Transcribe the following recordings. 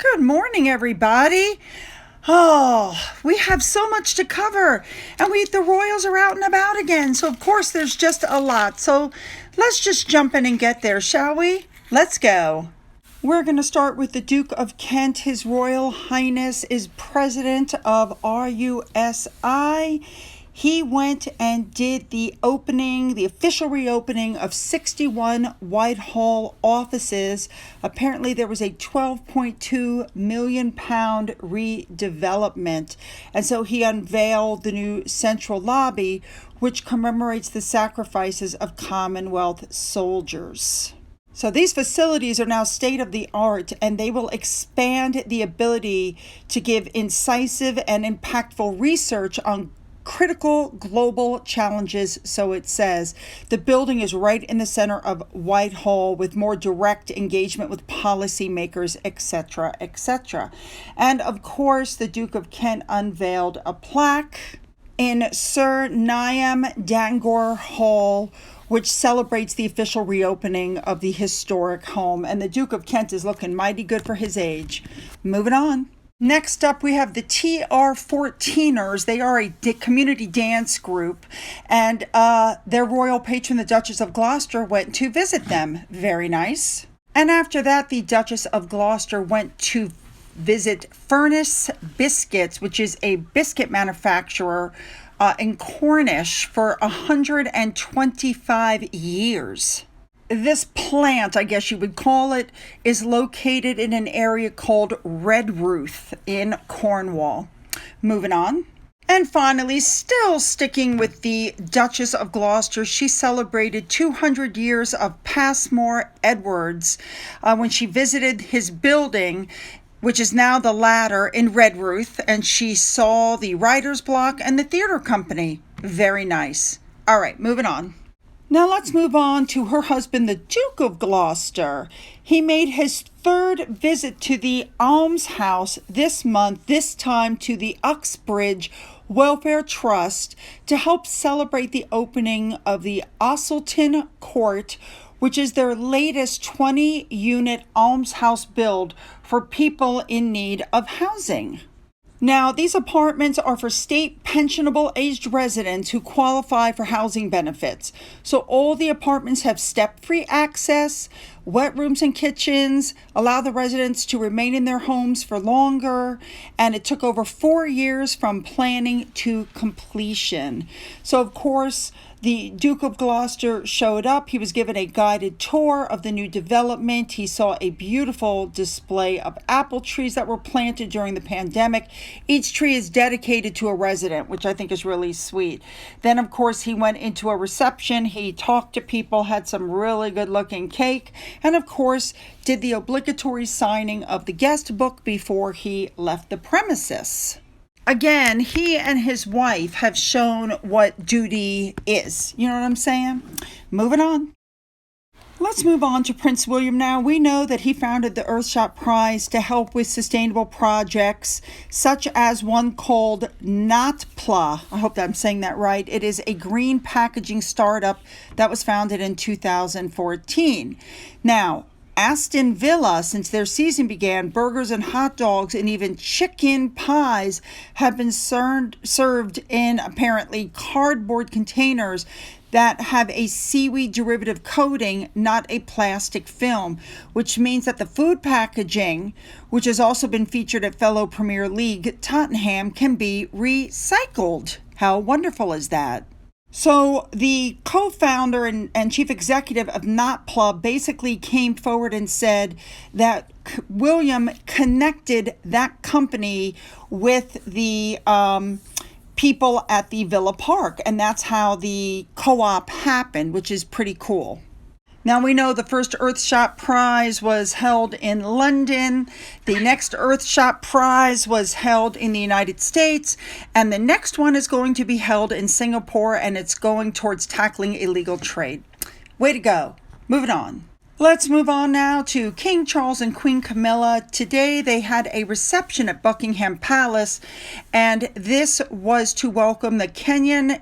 Good morning, everybody. Oh, we have so much to cover, and the Royals are out and about again, so of course there's just a lot. So let's just jump in and get there, shall we? Let's go. We're going to start with the Duke of Kent. His Royal Highness is president of RUSI. He went and did the official reopening of 61 Whitehall offices. Apparently there was a £12.2 million redevelopment. And so he unveiled the new central lobby, which commemorates the sacrifices of Commonwealth soldiers. So these facilities are now state-of-the-art, and they will expand the ability to give incisive and impactful research on critical global challenges, so it says. The building is right in the center of Whitehall with more direct engagement with policymakers, etc., etc. And of course, the Duke of Kent unveiled a plaque in Sir Niam Dangor Hall, which celebrates the official reopening of the historic home. And the Duke of Kent is looking mighty good for his age. Moving on. Next up, we have the TR14ers. They are a community dance group, and their royal patron, the Duchess of Gloucester, went to visit them. Very nice. And after that, the Duchess of Gloucester went to visit Furnace Biscuits, which is a biscuit manufacturer in Cornish for 125 years. This plant, I guess you would call it, is located in an area called Redruth in Cornwall. Moving on. And finally, still sticking with the Duchess of Gloucester, she celebrated 200 years of Passmore Edwards when she visited his building, which is now the Ladder in Redruth, and she saw the Writer's Block and the theater company. Very nice. All right, moving on. Now let's move on to her husband, the Duke of Gloucester. He made his third visit to the almshouse this month, this time to the Uxbridge Welfare Trust, to help celebrate the opening of the Oselton Court, which is their latest 20-unit almshouse build for people in need of housing. Now, these apartments are for state pensionable aged residents who qualify for housing benefits. So all the apartments have step-free access, wet rooms and kitchens, allow the residents to remain in their homes for longer, and it took over 4 years from planning to completion. So, of course, the Duke of Gloucester showed up. He was given a guided tour of the new development. He saw a beautiful display of apple trees that were planted during the pandemic. Each tree is dedicated to a resident, which I think is really sweet. Then, of course, he went into a reception. He talked to people, had some really good-looking cake, and, of course, did the obligatory signing of the guest book before he left the premises. Again, he and his wife have shown what duty is. You know what I'm saying? Moving on. Let's move on to Prince William now. We know that he founded the Earthshot Prize to help with sustainable projects, such as one called Notpla. I hope that I'm saying that right. It is a green packaging startup that was founded in 2014. Now, Aston Villa, since their season began, burgers and hot dogs and even chicken pies have been served in apparently cardboard containers that have a seaweed derivative coating, not a plastic film, which means that the food packaging, which has also been featured at fellow Premier League Tottenham, can be recycled. How wonderful is that? So the co-founder and chief executive of Notpla basically came forward and said that William connected that company with the people at the Villa Park, and that's how the co-op happened, which is pretty cool. Now we know the first Earthshot Prize was held in London, the next Earthshot Prize was held in the United States, and the next one is going to be held in Singapore, and it's going towards tackling illegal trade. Way to go. Moving on. Let's move on now to King Charles and Queen Camilla. Today they had a reception at Buckingham Palace, and this was to welcome the Kenyan,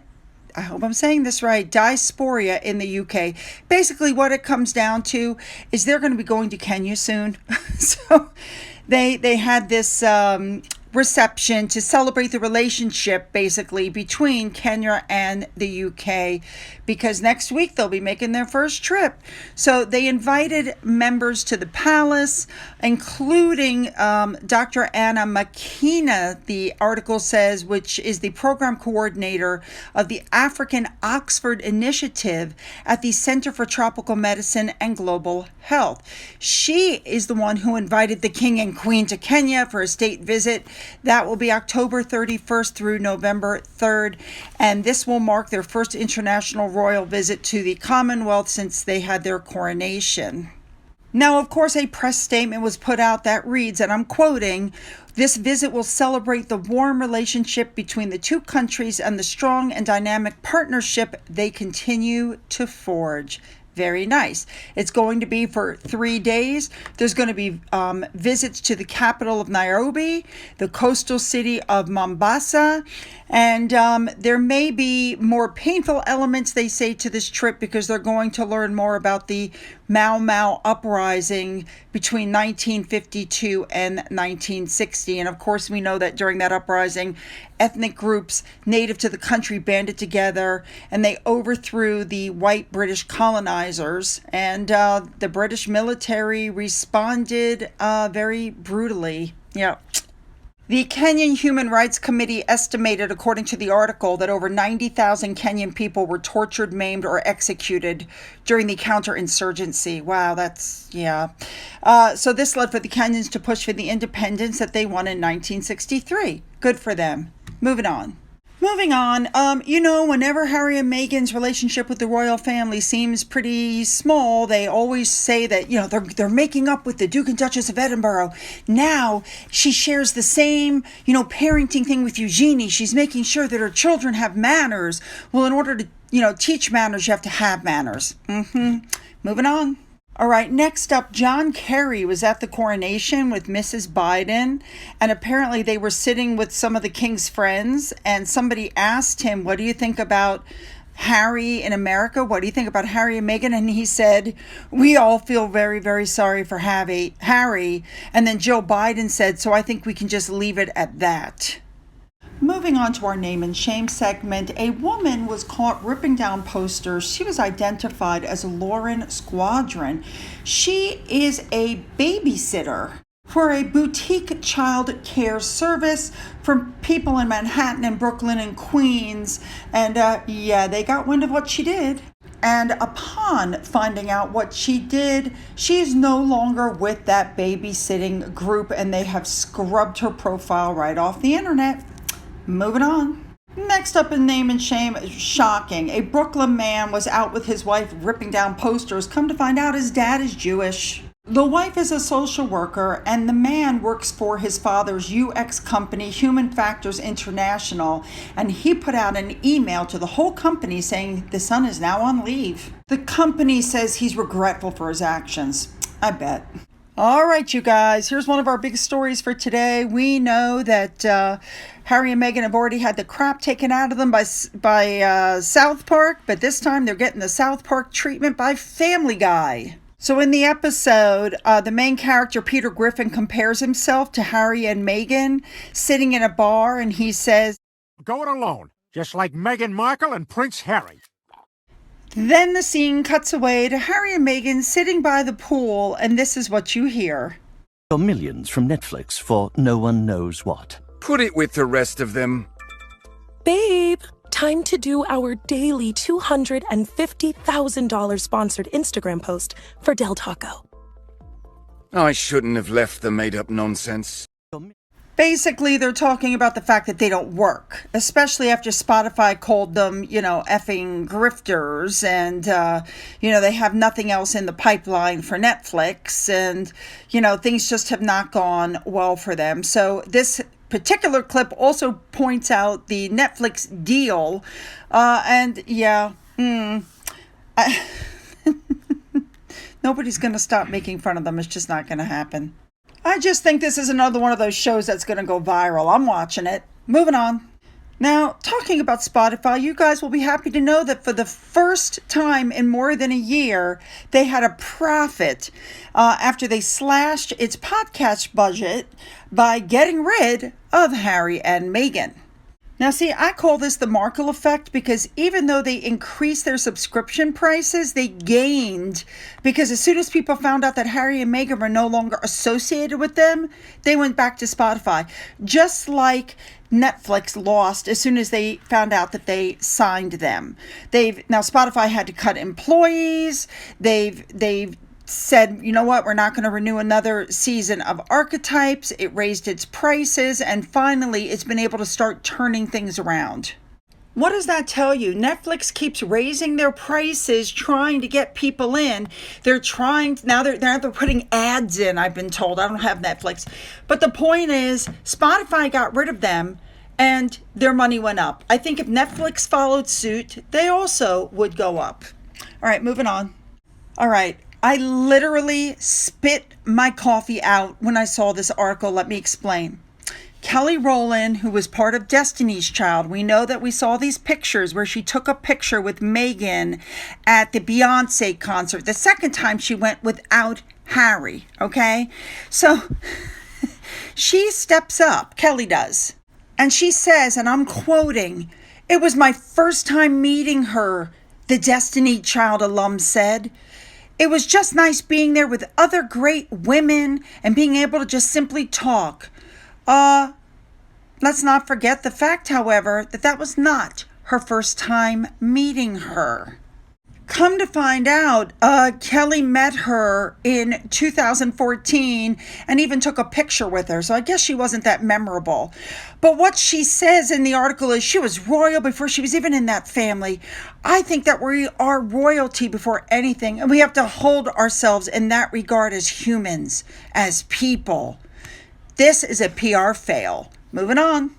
I hope I'm saying this right, diaspora in the UK. Basically what it comes down to is they're going to be going to Kenya soon. So They had this reception to celebrate the relationship basically between Kenya and the UK, because next week they'll be making their first trip. So they invited members to the palace, including Dr. Anna Makina, the article says, which is the program coordinator of the African Oxford Initiative at the Center for Tropical Medicine and Global Health. She is the one who invited the king and queen to Kenya for a state visit. That will be October 31st through November 3rd, and this will mark their first international royal visit to the Commonwealth since they had their coronation. Now, of course, a press statement was put out that reads, and I'm quoting, "This visit will celebrate the warm relationship between the two countries and the strong and dynamic partnership they continue to forge." Very nice. It's going to be for 3 days. There's going to be visits to the capital of Nairobi, the coastal city of Mombasa, and there may be more painful elements, they say, to this trip because they're going to learn more about the Mau Mau uprising between 1952 and 1960. And of course, we know that during that uprising, ethnic groups native to the country banded together and they overthrew the white British colonizers. And the British military responded very brutally. Yeah. The Kenyan Human Rights Committee estimated, according to the article, that over 90,000 Kenyan people were tortured, maimed, or executed during the counterinsurgency. Wow, that's, yeah. So this led for the Kenyans to push for the independence that they won in 1963. Good for them. Moving on. Whenever Harry and Meghan's relationship with the royal family seems pretty small, they always say that, they're making up with the Duke and Duchess of Edinburgh. Now she shares the same, parenting thing with Eugenie. She's making sure that her children have manners. Well, in order to, teach manners, you have to have manners. Moving on. All right, next up, John Kerry was at the coronation with Mrs. Biden, and apparently they were sitting with some of the king's friends, and somebody asked him, what do you think about Harry in America? What do you think about Harry and Meghan? And he said, we all feel very, very sorry for Harry. And then Joe Biden said, so I think we can just leave it at that. Moving on to our name and shame segment, a woman was caught ripping down posters. She was identified as Lauren Squadron. She is a babysitter for a boutique child care service for people in Manhattan and Brooklyn and Queens. And they got wind of what she did. And upon finding out what she did, she is no longer with that babysitting group, and they have scrubbed her profile right off the internet. Moving on. Next up in name and shame, shocking. A Brooklyn man was out with his wife ripping down posters. Come to find out his dad is Jewish. The wife is a social worker and the man works for his father's UX company, Human Factors International, and he put out an email to the whole company saying the son is now on leave. The company says he's regretful for his actions. I bet. All right, you guys, here's one of our big stories for today. We know that Harry and Meghan have already had the crap taken out of them by South Park, but this time they're getting the South Park treatment by Family Guy. So in the episode, the main character, Peter Griffin, compares himself to Harry and Meghan sitting in a bar, and he says, "Go it alone, just like Meghan Markle and Prince Harry." Then the scene cuts away to Harry and Meghan sitting by the pool, and this is what you hear. Or millions from Netflix for no one knows what. Put it with the rest of them. Babe, time to do our daily $250,000 sponsored Instagram post for Del Taco. I shouldn't have left the made-up nonsense. Basically, they're talking about the fact that they don't work, especially after Spotify called them, effing grifters, and, they have nothing else in the pipeline for Netflix, and, things just have not gone well for them. So this particular clip also points out the Netflix deal, nobody's going to stop making fun of them. It's just not going to happen. I just think this is another one of those shows that's going to go viral. I'm watching it. Moving on. Now, talking about Spotify, you guys will be happy to know that for the first time in more than a year, they had a profit after they slashed its podcast budget by getting rid of Harry and Meghan. Now, see, I call this the Markle effect because even though they increased their subscription prices, they gained because as soon as people found out that Harry and Meghan were no longer associated with them, they went back to Spotify. Just like Netflix lost as soon as they found out that they signed them. Now Spotify had to cut employees. They've said, you know what, we're not going to renew another season of Archetypes. It raised its prices, and finally it's been able to start turning things around. What does that tell you? Netflix keeps raising their prices, trying to get people in. They're putting ads in, I've been told. I don't have Netflix. But the point is, Spotify got rid of them and their money went up. I think if Netflix followed suit, they also would go up. All right, moving on. All right. I literally spit my coffee out when I saw this article. Let me explain. Kelly Rowland, who was part of Destiny's Child, we know that we saw these pictures where she took a picture with Meghan at the Beyonce concert. The second time she went without Harry, okay? So she steps up, Kelly does, and she says, and I'm quoting, "It was my first time meeting her," the Destiny Child alum said. "It was just nice being there with other great women and being able to just simply talk. Let's not forget the fact, however, that was not her first time meeting her." Come to find out, Kelly met her in 2014 and even took a picture with her. So I guess she wasn't that memorable. But what she says in the article is she was royal before she was even in that family. I think that we are royalty before anything. And we have to hold ourselves in that regard as humans, as people. This is a PR fail. Moving on.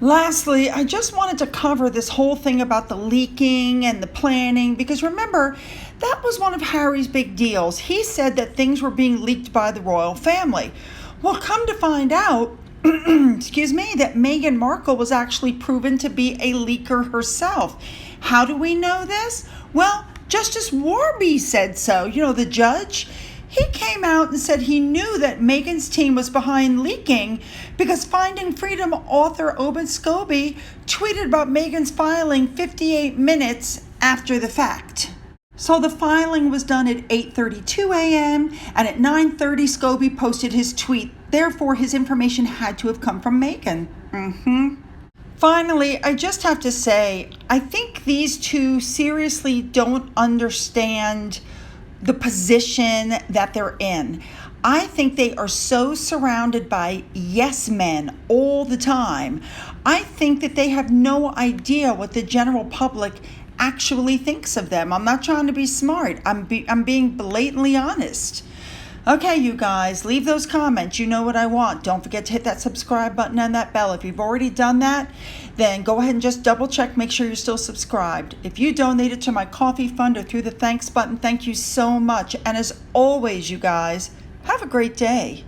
Lastly, I just wanted to cover this whole thing about the leaking and the planning, because remember, that was one of Harry's big deals. He said that things were being leaked by the royal family. Well, come to find out, that Meghan Markle was actually proven to be a leaker herself. How do we know this? Well, Justice Warby said so. The judge. He came out and said he knew that Meghan's team was behind leaking because Finding Freedom author Obed Scobie tweeted about Meghan's filing 58 minutes after the fact. So the filing was done at 8:32 a.m. and at 9:30 Scobie posted his tweet. Therefore, his information had to have come from Meghan. Finally, I just have to say, I think these two seriously don't understand the position that they're in. I think they are so surrounded by yes men all the time. I think that they have no idea what the general public actually thinks of them. I'm not trying to be smart. I'm being blatantly honest. Okay, you guys, leave those comments. You know what I want. Don't forget to hit that subscribe button and that bell. If you've already done that, then go ahead and just double check, make sure you're still subscribed. If you donated to my coffee fund or through the thanks button, thank you so much. And as always, you guys, have a great day.